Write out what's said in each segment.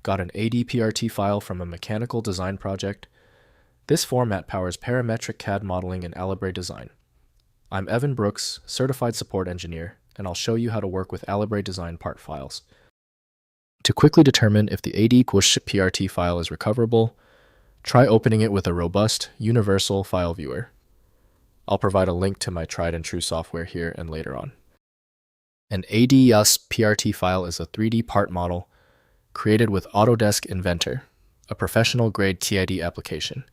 Got an ADPRT file from a mechanical design project? This format powers parametric CAD modeling and Alibre design. I'm Evan Brooks, Certified Support Engineer, and I'll show you how to work with Alibre design part files. To quickly determine if the ADPRT file is recoverable, try opening it with a robust, universal file viewer. I'll provide a link to my tried and true software here and later on. An ADPRT file is a 3D part model created with Autodesk Inventor, a professional-grade TID application.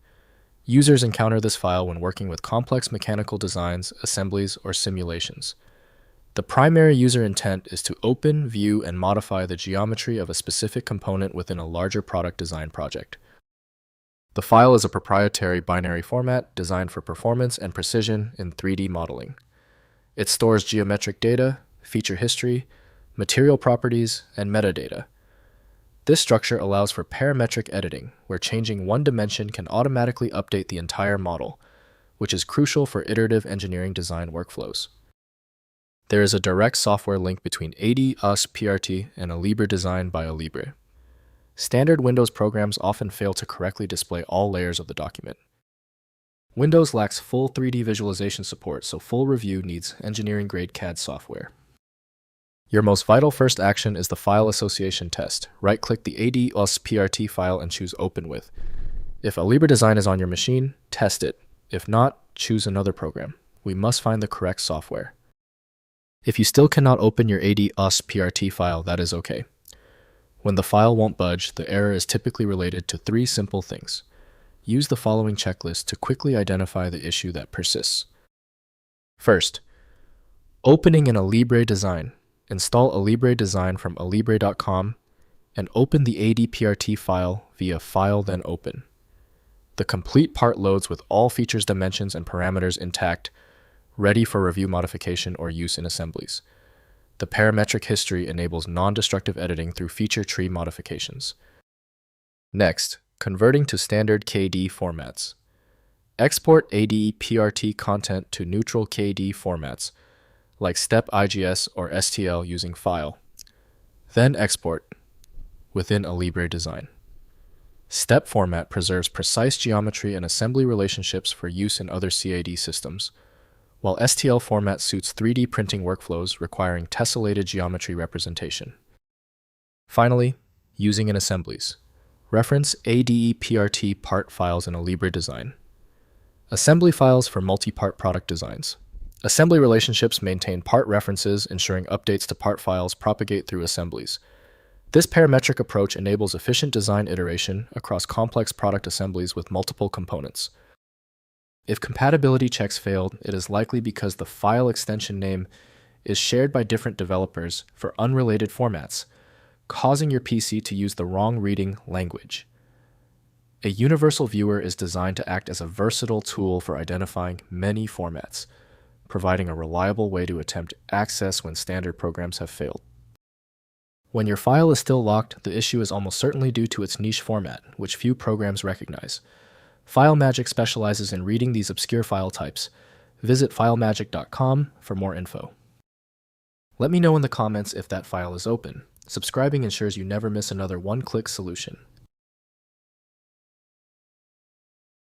Users encounter this file when working with complex mechanical designs, assemblies, or simulations. The primary user intent is to open, view, and modify the geometry of a specific component within a larger product design project. The file is a proprietary binary format designed for performance and precision in 3D modeling. It stores geometric data, feature history, material properties, and metadata. This structure allows for parametric editing, where changing one dimension can automatically update the entire model, which is crucial for iterative engineering design workflows. There is a direct software link between ADPRT and Alibre design by Alibre. Standard Windows programs often fail to correctly display all layers of the document. Windows lacks full 3D visualization support, so full review needs engineering-grade CAD software. Your most vital first action is the file association test. Right-click the ADPRT file and choose Open With. If Alibre design is on your machine, test it. If not, choose another program. We must find the correct software. If you still cannot open your ADPRT file, that is okay. When the file won't budge, the error is typically related to 3 simple things. Use the following checklist to quickly identify the issue that persists. First, opening an Alibre design. Install Alibre design from alibre.com and open the ADPRT file via File then Open. The complete part loads with all features, dimensions, and parameters intact, ready for review, modification, or use in assemblies. The parametric history enables non-destructive editing through feature tree modifications. Next, converting to standard KD formats. Export ADPRT content to neutral KD formats, like STEP IGS or STL using File. Then export within Alibre design. STEP format preserves precise geometry and assembly relationships for use in other CAD systems, while STL format suits 3D printing workflows requiring tessellated geometry representation. Finally, using in assemblies. Reference ADPRT part files in Alibre design. Assembly files for multi-part product designs. Assembly relationships maintain part references, ensuring updates to part files propagate through assemblies. This parametric approach enables efficient design iteration across complex product assemblies with multiple components. If compatibility checks failed, it is likely because the file extension name is shared by different developers for unrelated formats, causing your PC to use the wrong reading language. A universal viewer is designed to act as a versatile tool for identifying many formats, providing a reliable way to attempt access when standard programs have failed. When your file is still locked, the issue is almost certainly due to its niche format, which few programs recognize. FileMagick specializes in reading these obscure file types. Visit filemagick.com for more info. Let me know in the comments if that file is open. Subscribing ensures you never miss another one-click solution.